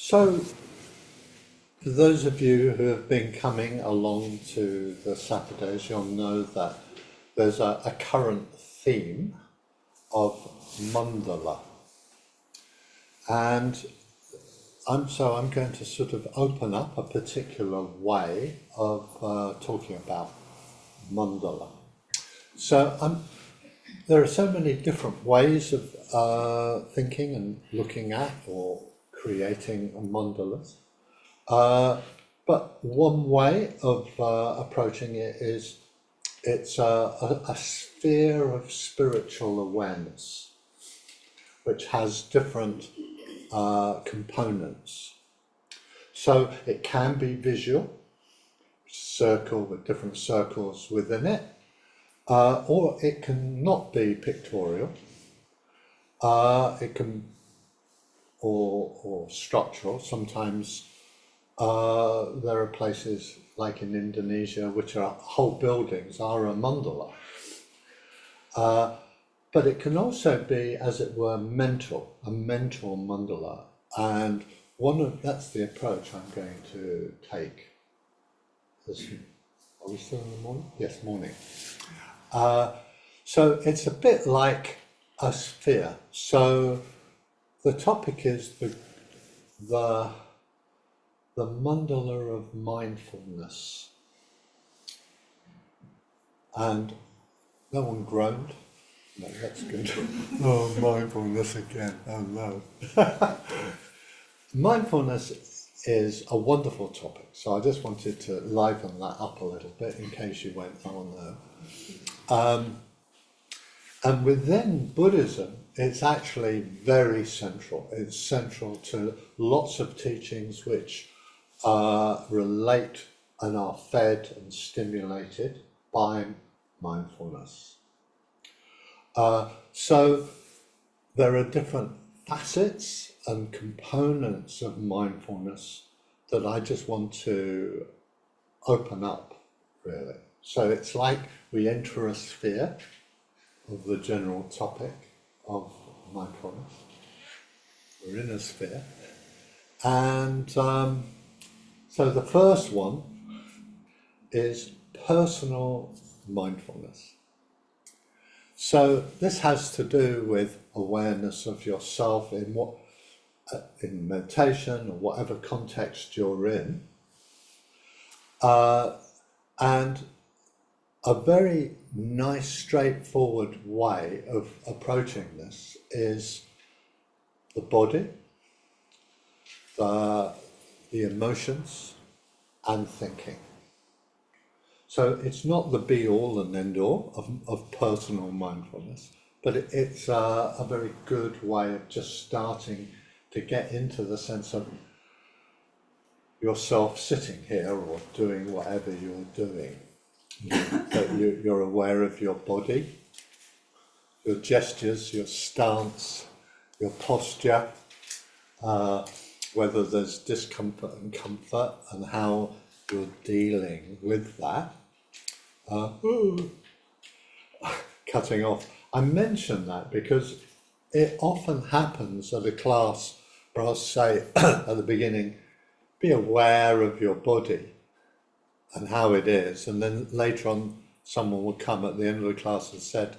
So, for those of you who have been coming along to the Saturdays, you'll know that there's a current theme of Mandala. And I'm going to sort of open up a particular way of talking about Mandala. So there are so many different ways of thinking and looking at or creating mandalas. But one way of approaching it is it's a sphere of spiritual awareness, which has different components. So it can be visual, circle with different circles within it, or it can not be pictorial. It can, or structural. Sometimes there are places like in Indonesia which are whole buildings are a mandala. But it can also be, as it were, a mental mandala. And that's the approach I'm going to take. Are we still in the morning? Yes, morning. So it's a bit like a sphere. So the topic is the mandala of mindfulness. And no one groaned. No, that's good. Oh, mindfulness again. Oh no. Mindfulness is a wonderful topic. So I just wanted to liven that up a little bit in case you went, oh no. And within Buddhism, it's actually very central. It's central to lots of teachings which relate and are fed and stimulated by mindfulness. So there are different facets and components of mindfulness that I just want to open up, really. So it's like we enter a sphere of the general topic of mindfulness. We're in a sphere. And so the first one is personal mindfulness. So this has to do with awareness of yourself in meditation or whatever context you're in. And a very nice, straightforward way of approaching this is the body, the emotions, and thinking. So it's not the be-all and end-all of personal mindfulness, but it's a very good way of just starting to get into the sense of yourself sitting here or doing whatever you're doing. That you're aware of your body, your gestures, your stance, your posture, whether there's discomfort and comfort, and how you're dealing with that. Cutting off. I mention that because it often happens at a class where I'll say at the beginning, be aware of your body and how it is, and then later on someone will come at the end of the class and said,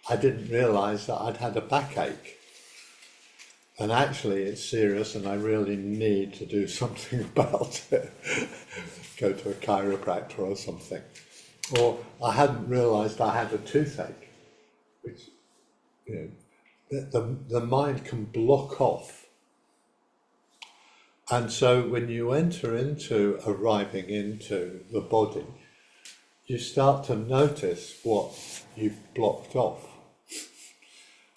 I didn't realise that I'd had a backache, and actually it's serious and I really need to do something about it. Go to a chiropractor or something. Or I hadn't realised I had a toothache, which, you know, the mind can block off. And so when you enter into arriving into the body, you start to notice what you've blocked off.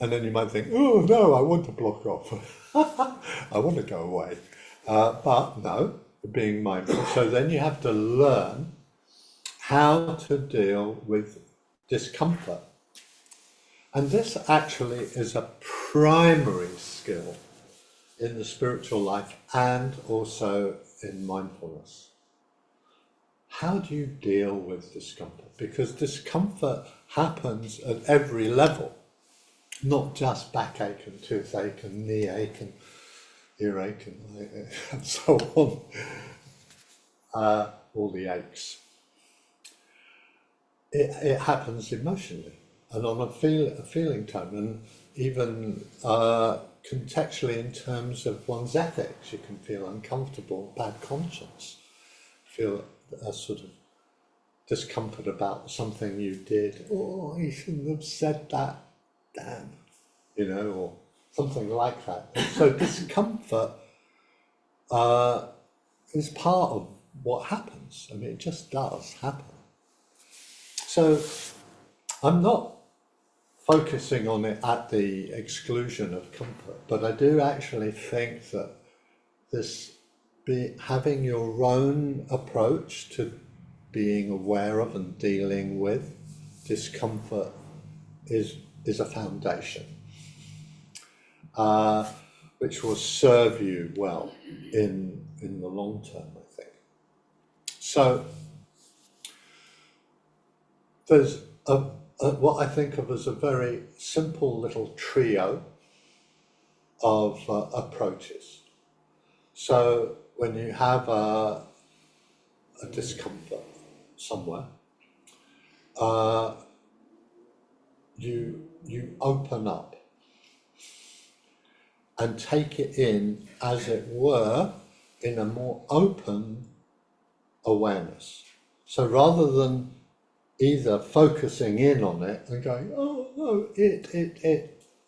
And then you might think, oh no, I want to block off. I want to go away. But no, being mindful. So then you have to learn how to deal with discomfort. And this actually is a primary skill in the spiritual life and also in mindfulness. How do you deal with discomfort? Because discomfort happens at every level, not just backache and toothache and knee ache and earache and so on, all the aches. It happens emotionally and on a feeling tone, and even contextually in terms of one's ethics. You can feel uncomfortable, bad conscience, feel a sort of discomfort about something you did. Oh, you shouldn't have said that, damn, or something like that. So discomfort is part of what happens. I mean, it just does happen. So I'm not focusing on it at the exclusion of comfort, but I do actually think that having your own approach to being aware of and dealing with discomfort is a foundation, which will serve you well in the long term, I think. So there's what I think of as a very simple little trio of approaches. So when you have a discomfort somewhere, you open up and take it in, as it were, in a more open awareness. So rather than either focusing in on it and going, oh no, it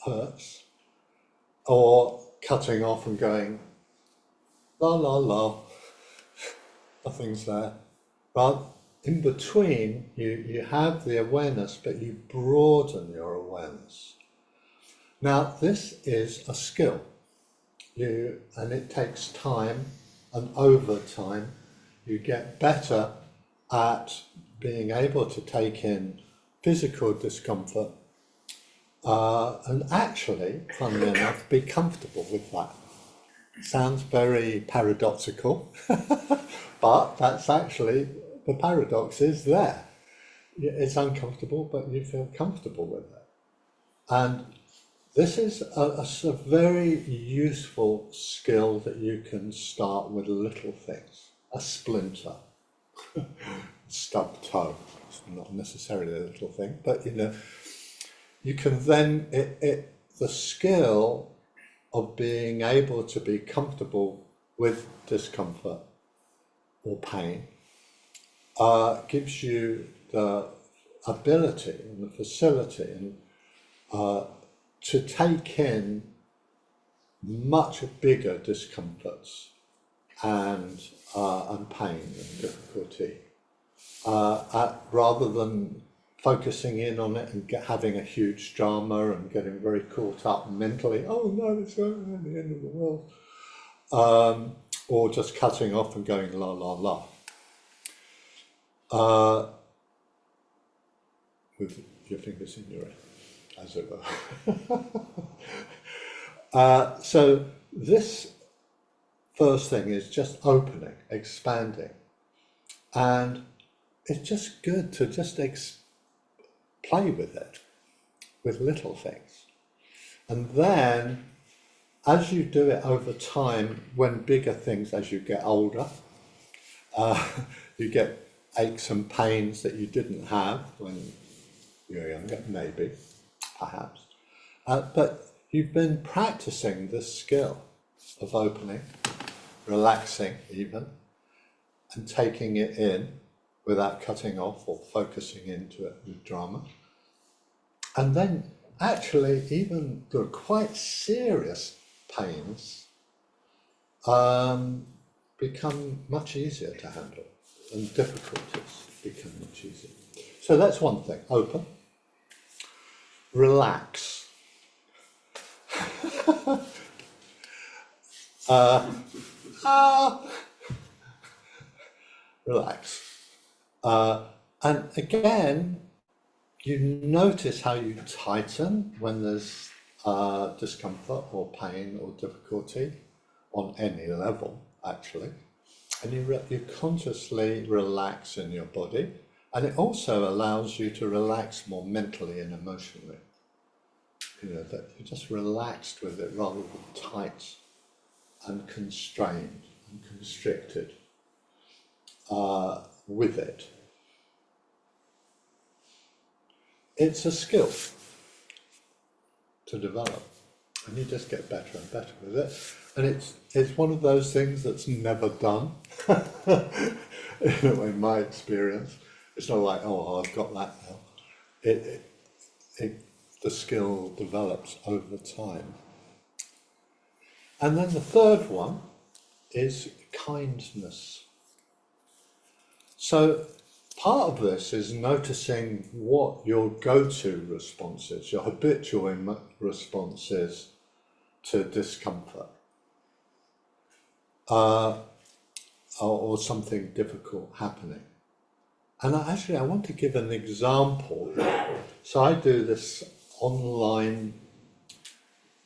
hurts, or cutting off and going, la la la, nothing's there. But in between, you have the awareness, but you broaden your awareness. Now, this is a skill, and it takes time, and over time, you get better at being able to take in physical discomfort and actually, funnily enough, be comfortable with that. Sounds very paradoxical, but that's actually, the paradox is there. It's uncomfortable, but you feel comfortable with it. And this is a very useful skill that you can start with little things. A splinter, stubbed toe. It's not necessarily a little thing, but you can then, the skill of being able to be comfortable with discomfort or pain gives you the ability and the facility to take in much bigger discomforts and pain and difficulty, rather than focusing in on it and having a huge drama and getting very caught up mentally. Oh no, it's the end of the world, or just cutting off and going la la la, with your fingers in your head, as it were. So this first thing is just opening, expanding, and it's just good to just play with it, with little things. And then, as you do it over time, when bigger things, as you get older, you get aches and pains that you didn't have when you were younger, maybe, perhaps. But you've been practicing this skill of opening, relaxing even, and taking it in without cutting off or focusing into it with drama. And then actually even the quite serious pains become much easier to handle, and difficulties become much easier. So that's one thing, open, relax. Relax. And again, you notice how you tighten when there's discomfort or pain or difficulty on any level, actually. And you consciously relax in your body, and it also allows you to relax more mentally and emotionally. That you're just relaxed with it rather than tight. and constrained and constricted with it. It's a skill to develop, and you just get better and better with it. And it's one of those things that's never done. In my experience, it's not like, oh, I've got that now. The skill develops over time. And then the third one is kindness. So part of this is noticing what your go-to response is, your habitual response is to discomfort, or something difficult happening. And I want to give an example. So I do this online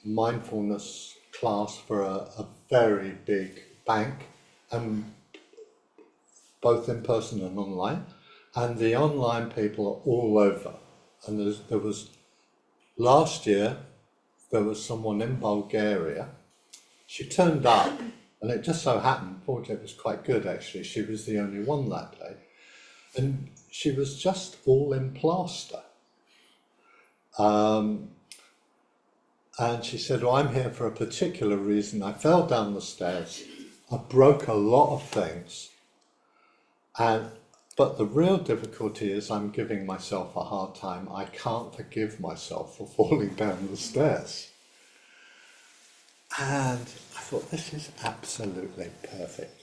mindfulness class for a very big bank, both in person and online. And the online people are all over. And last year, there was someone in Bulgaria. She turned up, and it just so happened, fortunately it was quite good actually, she was the only one that day. And she was just all in plaster. And she said, well, I'm here for a particular reason. I fell down the stairs, I broke a lot of things, but the real difficulty is I'm giving myself a hard time. I can't forgive myself for falling down the stairs. And I thought, this is absolutely perfect,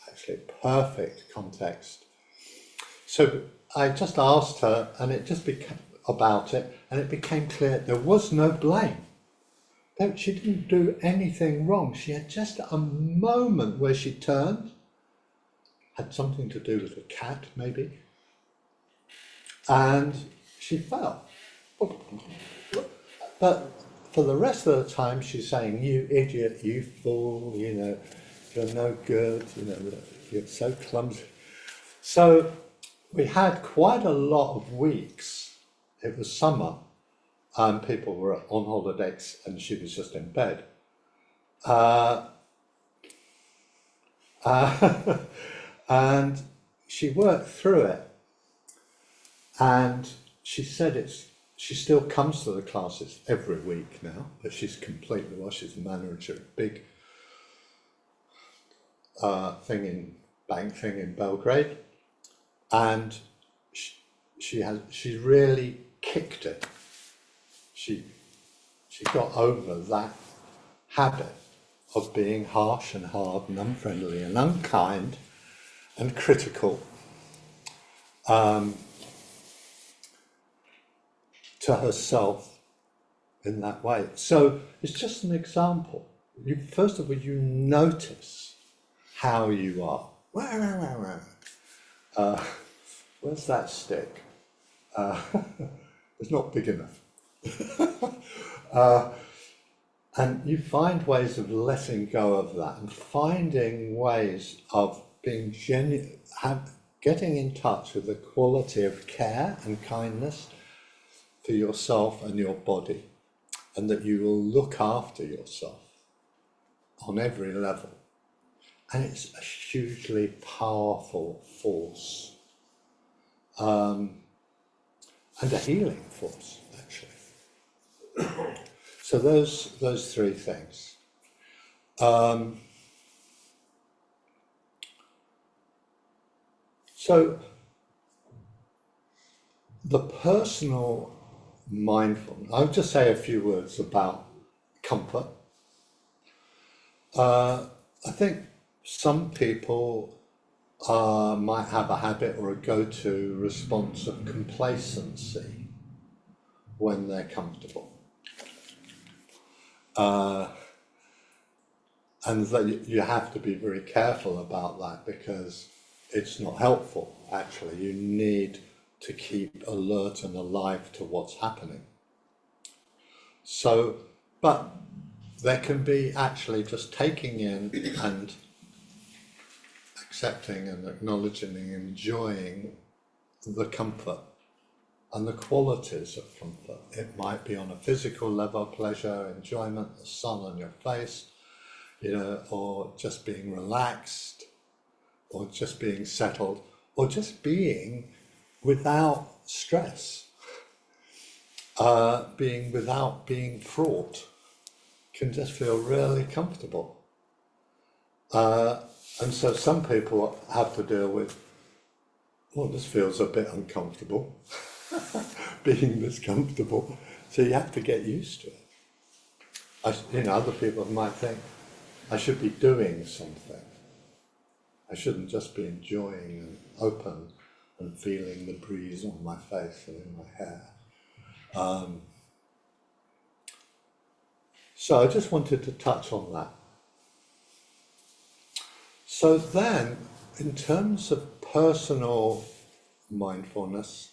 actually perfect context. So I just asked her, and it just became about it, and it became clear there was no blame. She didn't do anything wrong. She had just a moment where she turned, had something to do with a cat maybe, and she fell. But for the rest of the time she's saying, you idiot, you fool, you're no good, you're so clumsy. So we had quite a lot of weeks. It was summer, and people were on holidays, and she was just in bed. And she worked through it, and she said she still comes to the classes every week now, but she's she's the manager of a big bank thing in Belgrade, and she really kicked it. She got over that habit of being harsh and hard and unfriendly and unkind and critical to herself in that way. So it's just an example. First of all, you notice how you are. Where's that stick? It's not big enough. And you find ways of letting go of that and finding ways of being genuine, getting in touch with the quality of care and kindness for yourself and your body, and that you will look after yourself on every level. And it's a hugely powerful force, and a healing force, actually. So those three things. So the personal mindfulness, I'll just say a few words about comfort. I think some people might have a habit or a go-to response of complacency when they're comfortable. And that you have to be very careful about that, because it's not helpful, actually. You need to keep alert and alive to what's happening. So, but there can be actually just taking in and accepting and acknowledging and enjoying the comfort and the qualities of comfort. It might be on a physical level, pleasure, enjoyment, the sun on your face. or just being relaxed, or just being settled, or just being without stress, being without being fraught, can just feel really comfortable. And so some people have to deal with, well, this feels a bit uncomfortable, being this comfortable. So you have to get used to it. Other people might think, I should be doing something. I shouldn't just be enjoying and open and feeling the breeze on my face and in my hair. So I just wanted to touch on that. So then, in terms of personal mindfulness,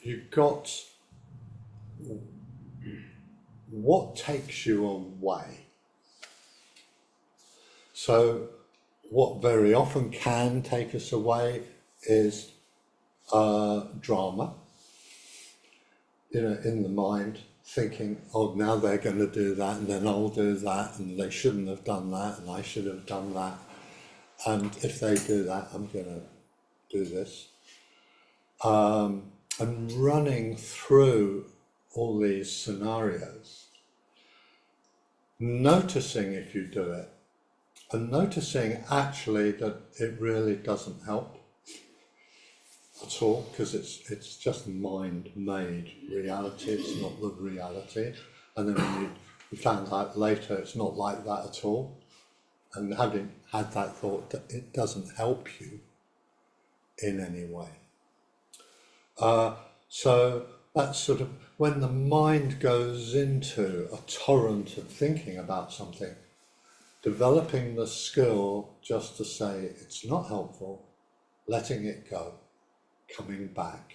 you've got what takes you away. So what very often can take us away is drama, in the mind, thinking, oh, now they're going to do that, and then I'll do that, and they shouldn't have done that, and I should have done that, and if they do that, I'm going to do this. And running through all these scenarios, noticing if you do it, and noticing actually that it really doesn't help at all, because it's just mind-made reality, it's not the reality. And then when you found out later it's not like that at all, and having had that thought, that it doesn't help you in any way. So that's sort of when the mind goes into a torrent of thinking about something, developing the skill just to say it's not helpful, letting it go, coming back,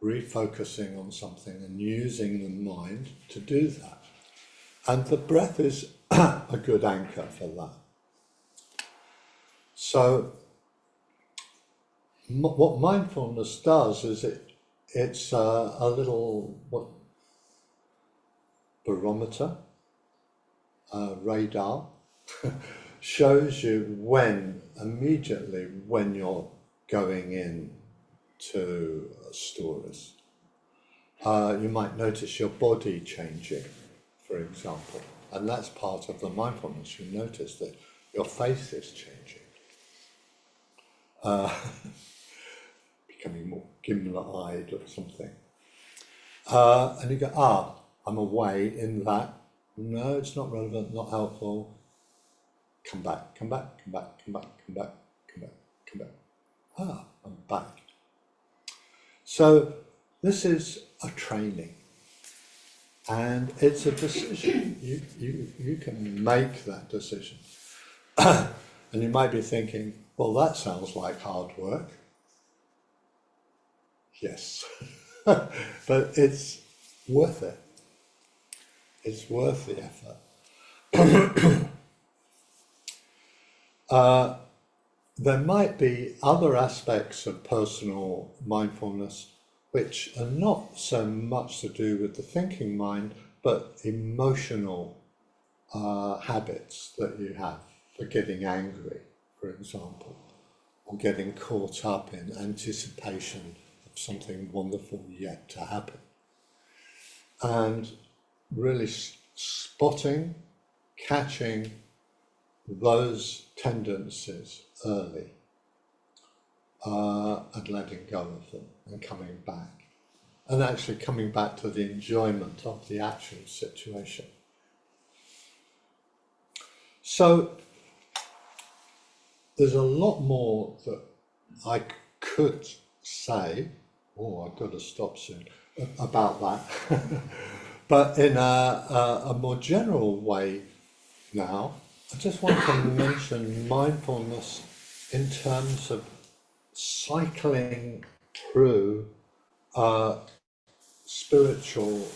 refocusing on something and using the mind to do that. And the breath is a good anchor for that. So what mindfulness does is it's a little barometer, radar, shows you immediately when you're going in to stories. You might notice your body changing, for example, and that's part of the mindfulness. You notice that your face is changing, becoming more gimlet-eyed or something. And you go, I'm away in that. No, it's not relevant, not helpful. Come back, come back, come back, come back, come back, come back, come back. I'm back. So this is a training, and it's a decision. You can make that decision. And you might be thinking, well, that sounds like hard work. Yes, but it's worth it. It's worth the effort. There might be other aspects of personal mindfulness which are not so much to do with the thinking mind, but emotional habits that you have, for getting angry, for example, or getting caught up in anticipation of something wonderful yet to happen. And really spotting, catching those tendencies early, and letting go of them and coming back, and actually coming back to the enjoyment of the actual situation. So there's a lot more that I could say, I've got to stop soon, about that. But in a more general way now, I just want to mention mindfulness in terms of cycling through spiritual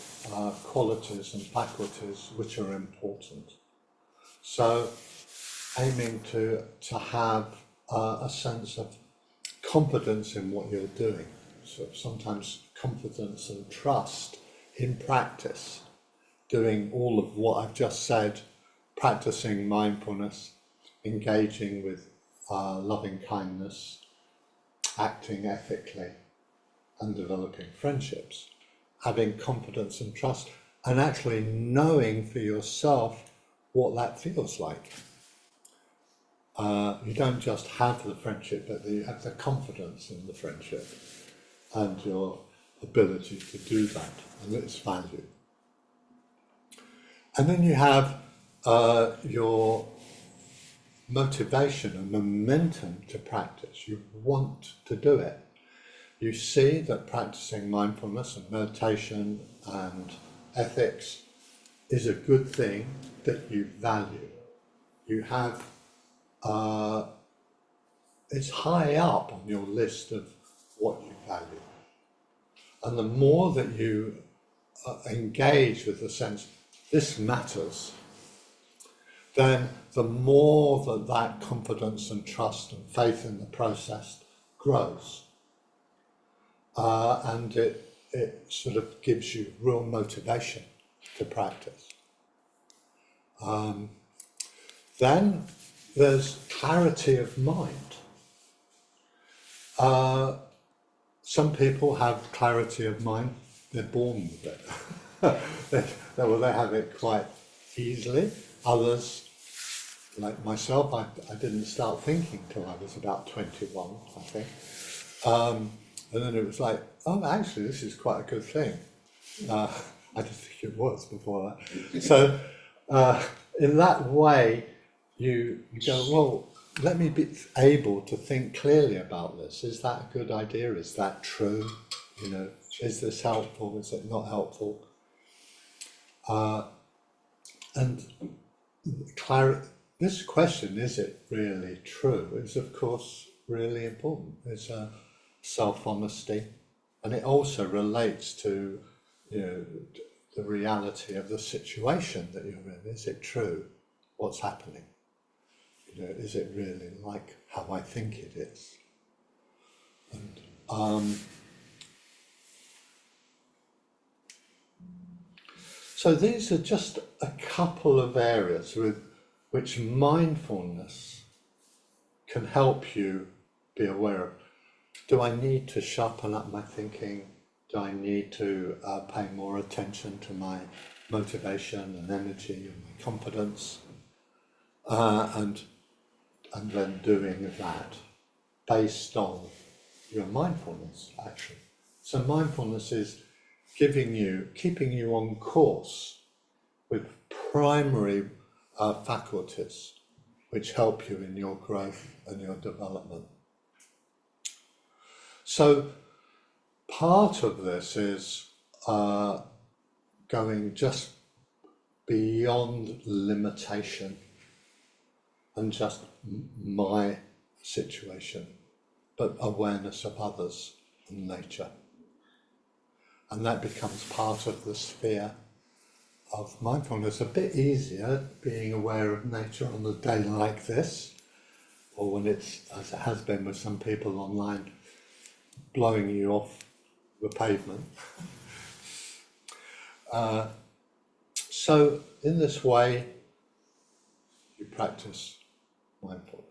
qualities and faculties which are important. So aiming to have a sense of confidence in what you're doing. So sometimes confidence and trust in practice, doing all of what I've just said, practicing mindfulness, engaging with loving kindness, acting ethically, and developing friendships, having confidence and trust, and actually knowing for yourself what that feels like. You don't just have the friendship, but you have the confidence in the friendship and your ability to do that and its value. And then you have your motivation and momentum to practice. You want to do it. You see that practicing mindfulness and meditation and ethics is a good thing that you value. You have, it's high up on your list of what you value. And the more that you engage with the sense, this matters, then the more that that confidence and trust and faith in the process grows. And it sort of gives you real motivation to practice. Then there's clarity of mind. Some people have clarity of mind, they're born with it. they have it quite easily. Others, like myself, I didn't start thinking till I was about 21, I think. And then it was like, oh, actually, this is quite a good thing. I didn't think it was before that. So in that way, you go, well, let me be able to think clearly about this. Is that a good idea? Is that true? You know, is this helpful? Is it not helpful? And this question, is it really true, is of course really important. It's a self-honesty, and it also relates to, you know, the reality of the situation that you're in. Is it true? What's happening? You know, is it really like how I think it is? And so these are just a couple of areas with which mindfulness can help you be aware of. Do I need to sharpen up my thinking? Do I need to pay more attention to my motivation and energy and my confidence? And then doing that based on your mindfulness, actually. So mindfulness is keeping you on course with primary faculties which help you in your growth and your development. So part of this is going just beyond limitation and just my situation, but awareness of others and nature. And that becomes part of the sphere of mindfulness. A bit easier being aware of nature on a day like this, or when it's, as it has been with some people online, blowing you off the pavement. So in this way, you practice mindfulness.